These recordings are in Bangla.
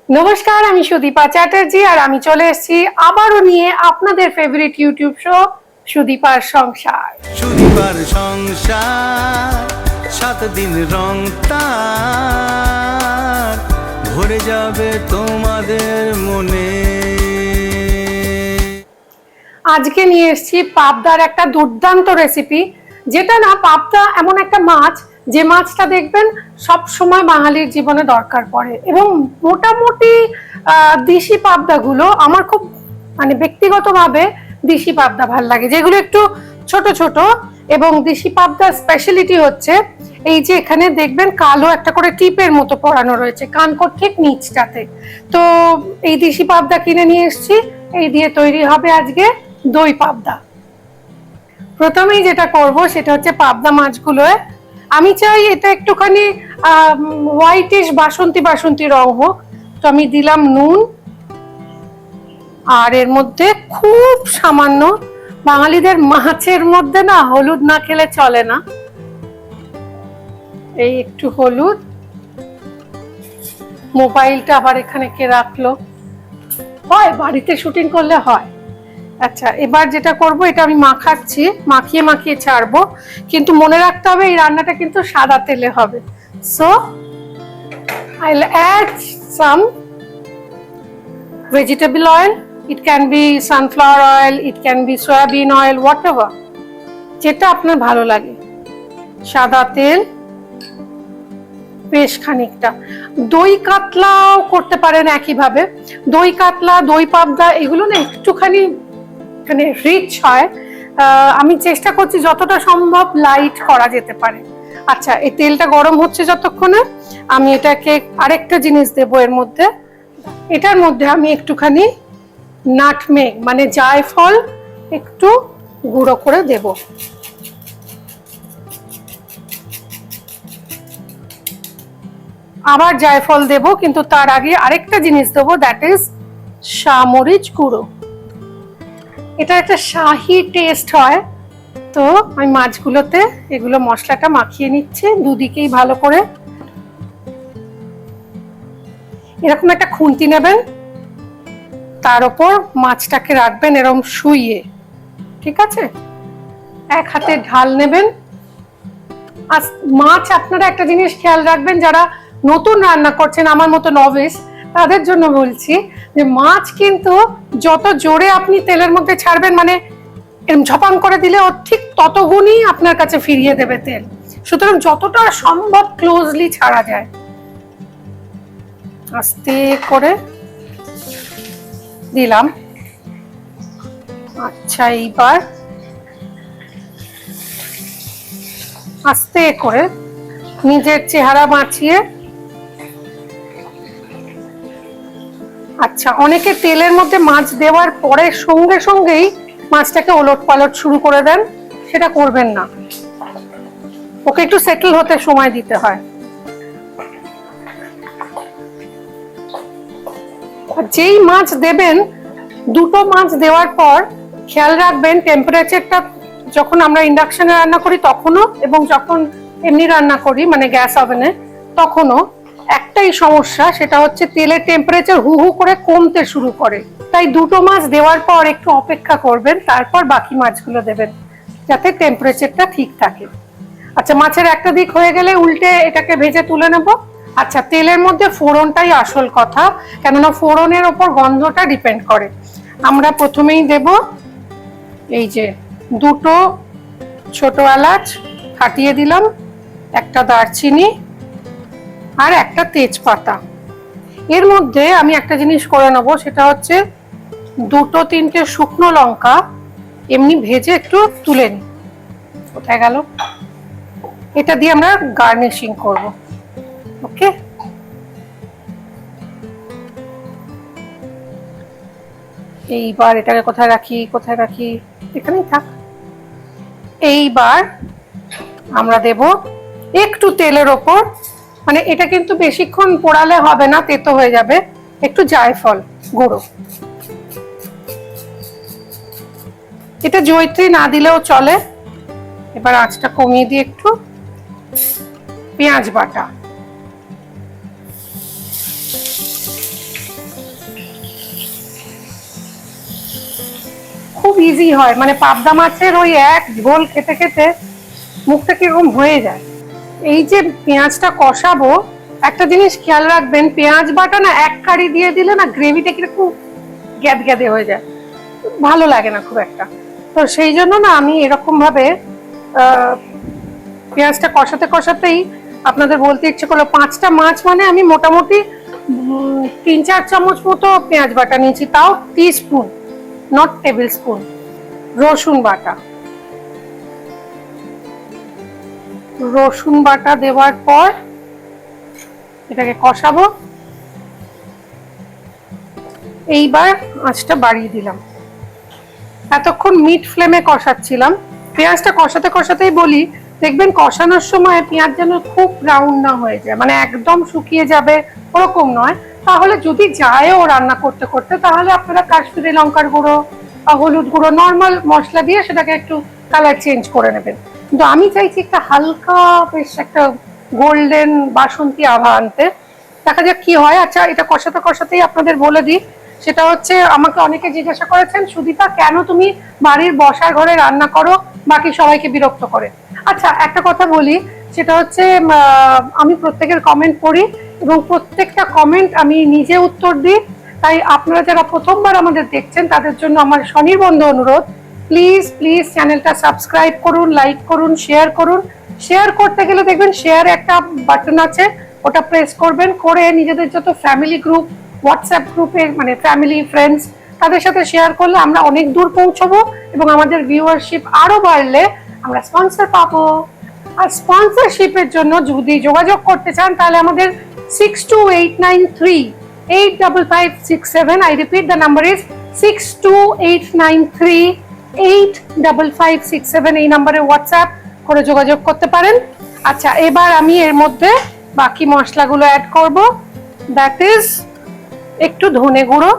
নমস্কার, আমি সুদীপা চ্যাটার্জি আর আমি চলে এসেছি আবারও নিয়ে আপনাদের ফেভারিট ইউটিউব শো সুদীপার সংসার। সুদীপার সংসার 7 দিন রং তার ভরে যাবে তোমাদের মনে। আজকে নিয়ে এসেছি পাবদার একটা দুর্দান্ত রেসিপি, যেটা না, পাবদা এমন একটা মাছ যে মাছটা দেখবেন সব সময় বাঙালির জীবনে দরকার পড়ে, এবং মোটামুটি দেশি পাবদাগুলো আমার খুব ব্যক্তিগতভাবে দেশি পাবদা ভাল লাগে, যেগুলো একটু ছোট ছোট। এবং দেশি পাবদার স্পেশালিটি হচ্ছে এই যে এখানে দেখবেন কালো একটা করে টিপের মতো পরানো রয়েছে কানকোর ঠিক নিচটাতে। তো এই দেশি পাবদা কিনে নিয়ে এসেছি, এই দিয়ে তৈরি হবে আজকে দই পাবদা। প্রথমেই যেটা করব সেটা হচ্ছে পাবদা মাছগুলো আমি চাই এটা একটুখানি হোয়াইটিশ বাসন্তী বাসন্তী রং হোক। তো আমি দিলাম নুন, আর এর মধ্যে খুব সামান্য, বাঙালিদের মাছের মধ্যে না হলুদ না খেলে চলে না, এই একটু হলুদ। মোবাইলটা আবার এখানে কে রাখলো? হয়, বাড়িতে শুটিং করলে হয়। আচ্ছা, এবার যেটা করব, এটা আমি মাখাচ্ছি, মাখিয়ে মাখিয়ে ছাড়বো, কিন্তু মনে রাখতে হবে এই রান্নাটা কিন্তু সাদা তেলে হবে। So I will add some vegetable oil, it can be sunflower oil, it can be soybean oil, whatever, যেটা আপনার ভালো লাগে। সাদা তেল বেশ খানিকটা। দই কাতলাও করতে পারেন একইভাবে। দই কাতলা, দই পাবদা এগুলো না একটুখানি রিচ হয়। আমি চেষ্টা করছি যতটা সম্ভব লাইট করা যেতে পারে। আচ্ছা, এই তেলটা গরম হচ্ছে যতক্ষণে, আমি এটাকে আরেকটা জিনিস দেব এর মধ্যে। এটার মধ্যে আমি একটুখানি নাটমেগ জায়ফল একটু গুঁড়ো করে দেব। আবার জায়ফল দেব, কিন্তু তার আগে আরেকটা জিনিস দেবো, দ্যাট ইজ শামরিচ গুঁড়ো। এটা একটা শাহি টেস্ট হয়। তো আমি মাছগুলোতে এগুলো মশলাটা মাখিয়ে নিচ্ছি দুদিকেই ভালো করে। এরকম একটা খুন্তি নেবেন, তার উপর মাছটাকে রাখবেন এরকম শুইয়ে, ঠিক আছে? এক হাতে ঢাল নেবেন। আর মাছ আপনারা একটা জিনিস খেয়াল রাখবেন, যারা নতুন রান্না করছেন আমার মতো নভিস, তাদের জন্য বলছি যে মাছ কিন্তু যত জোরে আপনি তেলের মধ্যে ছাড়বেন, এরকম ঝপাং করে দিলে ও ঠিক ততগুণই আপনার কাছে ফিরিয়ে দেবে তেল। সুতরাং যতটা সম্ভব ক্লোজলি ছাড়া যায়। আস্তে করে দিলাম। আচ্ছা, এইবার আস্তে করে নিজের চেহারা বাঁচিয়ে। আচ্ছা, অনেকে তেলের মধ্যে মাছ দেওয়ার পরে সঙ্গে সঙ্গেই মাছটাকে ওলট পালট শুরু করে দেন, সেটা করবেন না, ওকে একটু সেটেল হতে সময় দিতে হয়। যেই মাছ দেবেন, দুটো মাছ দেওয়ার পর খেয়াল রাখবেন টেম্পারেচারটা, যখন আমরা ইন্ডাকশনে রান্না করি তখনও, এবং যখন এমনি রান্না করি গ্যাস ওভেনে তখনও একটাই সমস্যা, সেটা হচ্ছে তেলের টেম্পারেচার হু হু করে কমতে শুরু করে। তাই দুটো মাছ দেওয়ার পর একটু অপেক্ষা করবেন, তারপর বাকি মাছগুলো দেবেন, যাতে টেম্পারেচারটা ঠিক থাকে। আচ্ছা, মাছের একটা দিক হয়ে গেলে উল্টে এটাকে ভেজে তুলে নেব। আচ্ছা, তেলের মধ্যে ফোড়নটাই আসল কথা, কেননা ফোড়নের ওপর গন্ধটা ডিপেন্ড করে। আমরা প্রথমেই দেব এই যে দুটো ছোট এলাচ ফাটিয়ে দিলাম, একটা দারচিনি আর একটা তেজপাতা। এর মধ্যে আমি একটা জিনিস করে নেবো, সেটা হচ্ছে দুটো তিনটে শুকনো লঙ্কা এমনি ভেজে একটু তুলে নিই। কোথায় গেল? এটা দিয়ে আমরা গার্নিশিং করব। ওকে, এইবার এটাকে কোথায় রাখি, কোথায় রাখি, এখানেই থাক। এইবার আমরা দেব একটু তেলের ওপর, এটা কিন্তু বেশিক্ষণ পোড়ালে হবে না, তেতো হয়ে যাবে, একটু জায়ফল গুঁড়ো। এটা জয়িত্রী না দিলেও চলে। এবার আঁচটা কমিয়ে দিয়ে একটু পেঁয়াজ বাটা, ইজি হয়, মানে পাবদা মাছের ওই এক ঝোল খেতে খেতে মুখটা কিরকম হয়ে যায়। এই যে পেঁয়াজটা কষাবো, একটা জিনিস খেয়াল রাখবেন, পেঁয়াজ বাটা না এক কারি দিয়ে দিলে না গ্রেভিটা কিরকম গ্যাদগ্যাদে হয়ে যায়, ভালো লাগে না খুব একটা। তো সেই জন্য না আমি এরকম ভাবে পেঁয়াজটা কষাতে কষাতেই আপনাদের বলতে ইচ্ছে করলো, 5টা মাছ মানে আমি মোটামুটি 3-4 চামচ মতো পেঁয়াজ বাটা নিয়েছি, তাও টিস্পুন নট টেবিল স্পুন। রসুন বাটা, রসুন বাটা দেওয়ার পর এটাকে কষাবো। এইবার আঁচটা বাড়িয়ে দিলাম, এতক্ষণ মিড ফ্লেমে কষাচ্ছিলাম। পেঁয়াজটা কষাতে কষাতেই বলি, দেখবেন কষানোর সময় পেঁয়াজ যেন খুব ব্রাউন না হয়ে যায়, মানে একদম শুকিয়ে যাবে ওরকম নয়। তাহলে যদি যায়ও রান্না করতে করতে, তাহলে আপনারা কাশ্মীরি লঙ্কার গুঁড়ো, হলুদ গুঁড়ো, নর্মাল মশলা দিয়ে সেটাকে একটু কালার চেঞ্জ করে নেবেন। কিন্তু আমি চাইছি একটা হালকা বেশ একটা গোল্ডেন বাসন্তী আভা আনতে, দেখা যাক কি হয়। আচ্ছা, এটা কষাতে কষাতেই আপনাদের বলে দিই, সেটা হচ্ছে আমাকে অনেকে জিজ্ঞাসা করেছেন, সুদীপা কেন তুমি বাড়ির বসার ঘরে রান্না করো, বাকি সবাইকে বিরক্ত করে? আচ্ছা, একটা কথা বলি, সেটা হচ্ছে আমি প্রত্যেকের কমেন্ট পড়ি এবং প্রত্যেকটা কমেন্ট আমি নিজে উত্তর দিই। তাই আপনারা যারা প্রথমবার আমাদের দেখছেন তাদের জন্য আমার স্বনির্বন্ধ অনুরোধ, প্লিজ প্লিজ চ্যানেলটা সাবস্ক্রাইব করুন, লাইক করুন, শেয়ার করুন। শেয়ার করতে গেলে দেখবেন শেয়ার একটা বাটন আছে, ওটা প্রেস করবেন, করে নিজেদের যত ফ্যামিলি গ্রুপ, হোয়াটসঅ্যাপ গ্রুপে মানে ফ্যামিলি ফ্রেন্ডস তাদের সাথে শেয়ার করলে আমরা অনেক দূর পৌঁছবো এবং আমাদের ভিউয়ারশিপ আরো বাড়লে আমরা স্পন্সর পাবো। আর স্পন্সরশিপের জন্য যদি যোগাযোগ করতে চান তাহলে আমাদের 6289385567, I repeat the number is 6289385567, এই নাম্বারে হোয়াটসঅ্যাপ করে যোগাযোগ করতে পারেন। আচ্ছা, এবার আমি এর মধ্যে বাকি মশলাগুলো অ্যাড করব, দ্যাট ইজ একটু ধনে গুঁড়ো,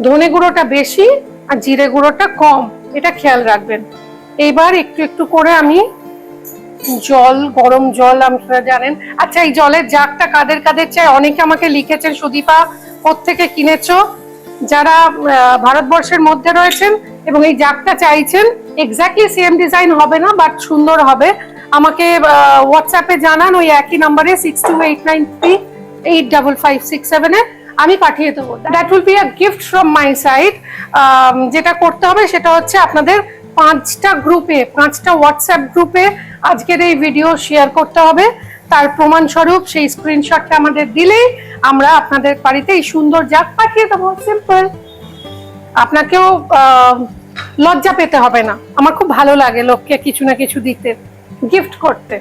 ধনে গুঁড়োটা বেশি আর জিরে গুঁড়োটা কম, এটা খেয়াল রাখবেন। এইবার একটু একটু করে আমি জল, গরম জল আপনারা জানেন। আচ্ছা, এই জলের জাগটা কাদের কাদের চাই? অনেকে আমাকে লিখেছেন, সুদীপা কোত্থেকে কিনেছো? যারা ভারতবর্ষের মধ্যে রয়েছেন এবং এই জাগটা চাইছেন, এক্স্যাক্টলি সেম ডিজাইন হবে না বাট সুন্দর হবে, আমাকে হোয়াটসঅ্যাপে জানান ওই একই নাম্বারে 6289385567-এ, আমি পাঠিয়ে দেবো। That will be a gift from my side. যেটা করতে হবে সেটা হচ্ছে আপনাদের 5টা গ্রুপে, 5টা হোয়াটসঅ্যাপ গ্রুপে আজকের এই ভিডিও শেয়ার করতে হবে। তার প্রমাণস্বরূপ সেই স্ক্রিনশটটা আমাদের দিলেই আমরা আপনাদের বাড়িতে এই সুন্দর জাগ পাঠিয়ে দেবো। সিম্পল, আপনাকেও লজ্জা পেতে হবে না। আমার খুব ভালো লাগে লোককে কিছু না কিছু দিতে, গিফট করতে,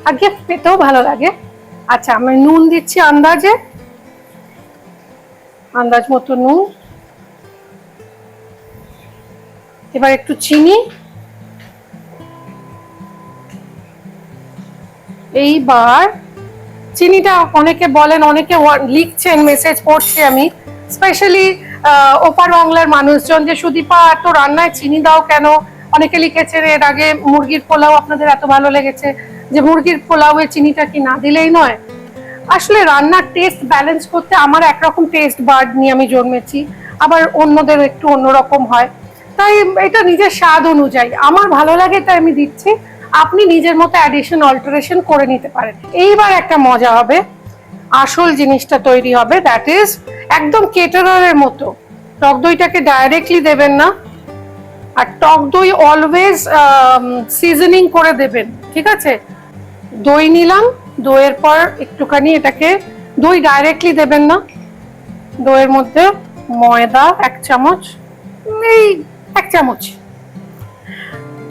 আর গিফট পেতেও ভালো লাগে। আচ্ছা, আমি নুন দিচ্ছি আন্দাজে, আন্দাজ মতো নুন, এবার একটু চিনি, এইবার চিনিটা অনেকে বলেন, অনেকে লিখছেন, মেসেজ পড়ছি আমি, স্পেশালি ওপার বাংলার মানুষজন, যে সুদীপা এত রান্নায় চিনি দাও কেন? অনেকে লিখেছেন এর আগে মুরগির পোলাও আপনাদের এত ভালো লেগেছে, যে মুরগির পোলাওয়ে চিনিটা কি না দিলেই নয়? আসলে রান্নার টেস্ট ব্যালেন্স করতে আমার একরকম টেস্ট বার্ড নিয়ে আমি জন্মেছি, আবার অন্যদের একটু অন্যরকম হয়, তাই এটা নিজের স্বাদ অনুযায়ী আমার ভালো লাগে তাই আমি দিচ্ছি। আপনি নিজের মতো অ্যাডিশন অল্টারেশন করে নিতে পারেন। এইবার একটা মজা হবে, আসল জিনিসটা তৈরি হবে, দ্যাট ইজ একদম কেটারারের মতো। টক দইটাকে ডাইরেক্টলি দেবেন না, আর টক দই অলওয়েজ সিজনিং করে দেবেন, ঠিক আছে? দই নিলাম, দইয়ের পর একটুখানি এটাকে, দই ডাইরেক্টলি দেবেন না, দইয়ের মধ্যে ময়দা 1 চামচ, এই 1 চামচ,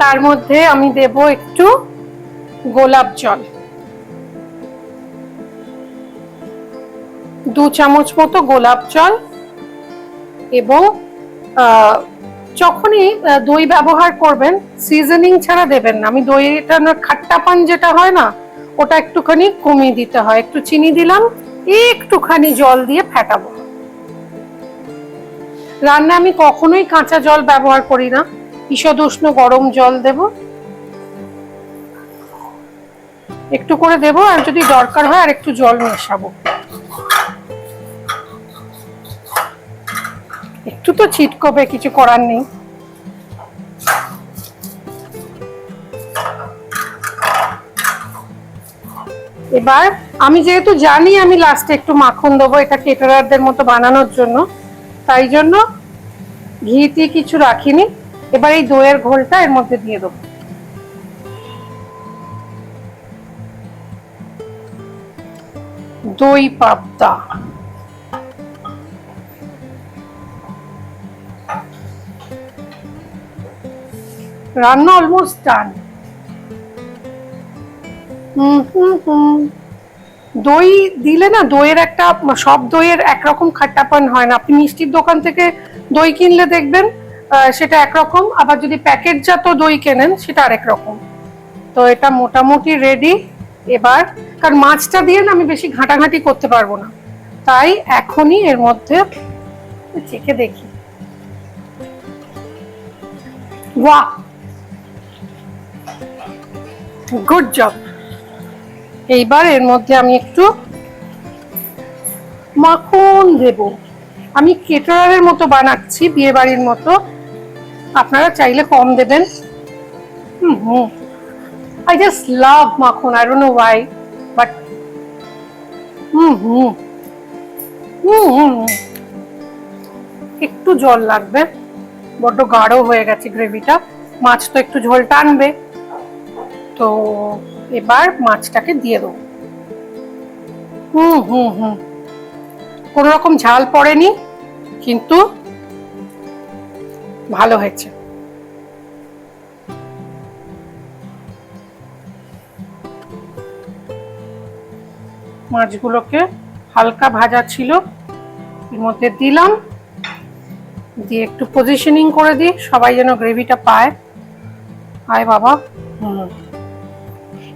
তার মধ্যে আমি দেব একটু গোলাপ জল, 2 চামচ মতো গোলাপ জল। এবং যখনই দই ব্যবহার করবেন সিজনিং ছাড়া দেবেন না। আমি দইটা খাট্টাপান যেটা হয় না, ওটা একটুখানি কমিয়ে দিতে হয়। একটু চিনি দিলাম, একটুখানি জল দিয়ে ফেটাবো। রান্না আমি কখনোই কাঁচা জল ব্যবহার করি না, ঈষদ উষ্ণ গরম জল দেব। একটু করে দেবো, আর যদি দরকার হয় আর একটু জল মেশাবো। একটু তো ছিটকবে, কিছু করার নেই। এবার আমি যেহেতু জানি আমি লাস্টে একটু মাখন দেবো, এটা কেটারারদের মতো বানানোর জন্য, তাই জন্য ঘি দিয়ে কিছু রাখিনি। এবার এই দইয়ের ঘোলটা এর মধ্যে দিয়ে দেবো। দই পাবদা, রান্না অলমোস্ট ডান। দই দিলে না, দইয়ের একটা, সব দইয়ের একরকম খাট্টাপন হয় না। আপনি মিষ্টির দোকান থেকে দই কিনলে দেখবেন সেটা একরকম, আবার যদি প্যাকেটজাত দই কেনেন সেটা আরেক রকম। তো এটা মোটামুটি রেডি। এবার কারণ মাছটা দিয়ে না আমি বেশি ঘাঁটাঘাঁটি করতে পারবো না, তাই এখনই এর মধ্যে চেখে দেখি। বাহ, গুড জব। এইবার এর মধ্যে আমি একটু মাখন দেব। আমি কেটারারের মতো বানাচ্ছি, বিয়ে বাড়ির মতো, আপনারা চাইলে কম দেবেন। I just love মাখন, I don't know why, but একটু জল লাগবে, বড্ড গাঢ় হয়ে গেছে গ্রেভিটা। মাছ তো একটু ঝোল টানবে, তো এবার মাছটাকে দিয়ে দেবো। কোনো রকম ঝাল পড়েনি, কিন্তু ভালো হয়েছে। মাছগুলোকে হালকা ভাজা ছিল, এর মধ্যে দিলাম, দিয়ে একটু পজিশনিং করে দিই, সবাই যেন গ্রেভিটা পায়। আয় বাবা,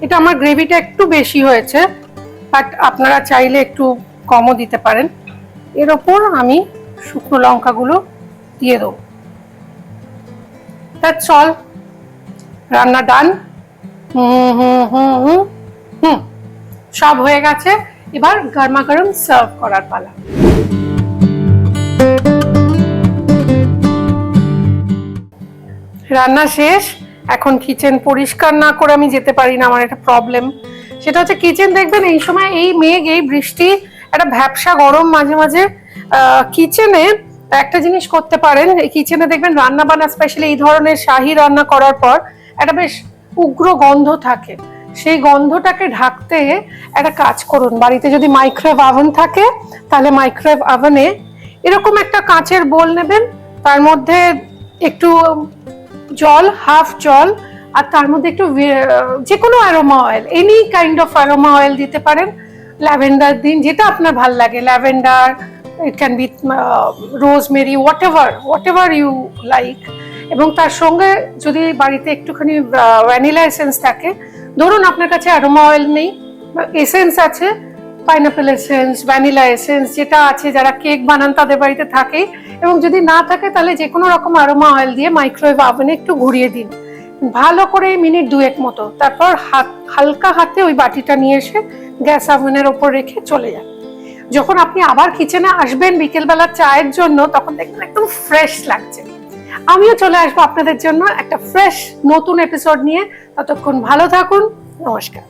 এটা আমার গ্রেভিটা একটু বেশি হয়েছে, বাট আপনারা চাইলে একটু কমও দিতে পারেন। এর ওপর আমি শুকনো লঙ্কাগুলো দিয়ে দেবো। দ্যাটস অল, রান্না ডান। সব হয়ে গেছে, এবার গরমা গরম সার্ভ করার পালা। রান্না শেষ, এখন কিচেন পরিষ্কার না করে আমি যেতে পারি না, আমার একটা প্রবলেম। সেটা হচ্ছে কিচেন দেখবেন এই সময়, এই মেঘ, এই বৃষ্টি, একটা ভ্যাপসা গরম মাঝে মাঝে। কিচেনে একটা জিনিস করতে পারেন, এই কিচেনে দেখবেন রান্না বান্না, স্পেশালি এই ধরনের শাহী রান্না করার পর একটা বেশ উগ্র গন্ধ থাকে। সেই গন্ধটাকে ঢাকতে একটা কাজ করুন, বাড়িতে যদি মাইক্রোওয়েভ ওভেন থাকে তাহলে মাইক্রোওয়েভ ওভেনে এরকম একটা কাঁচের বোল নেবেন, তার মধ্যে একটু জল, হাফ জল, আর তার মধ্যে একটু যে কোনো aroma oil, any kind of aroma oil দিতে পারেন। ল্যাভেন্ডার দিন, যেটা আপনার ভাল লাগে, lavender, it can be rosemary, whatever you like. এবং তার সঙ্গে যদি বাড়িতে একটুখানি ভ্যানিলা এসেন্স থাকে, ধরুন আপনার কাছে অ্যারোমা অয়েল নেই, এসেন্স আছে, পাইনাপেল এসেন্স, ভ্যানিলা এসেন্স, যেটা আছে যারা কেক বানান তাদের বাড়িতে থাকে, এবং যদি না থাকে তাহলে যে কোনো রকম অ্যারোমা অয়েল দিয়ে মাইক্রোওয়েভ ওভেনে একটু ঘুরিয়ে দিন, ভালো করে মিনিট 2 মতো। তারপর হালকা হাতে ওই বাটিটা নিয়ে এসে গ্যাস ওভেনের ওপর রেখে চলে যান। যখন আপনি আবার কিচেনে আসবেন বিকেলবেলা চায়ের জন্য, তখন দেখবেন একদম ফ্রেশ লাগছে। আমিও চলে আসবো আপনাদের জন্য একটা ফ্রেশ নতুন এপিসোড নিয়ে। ততক্ষণ ভালো থাকুন, নমস্কার।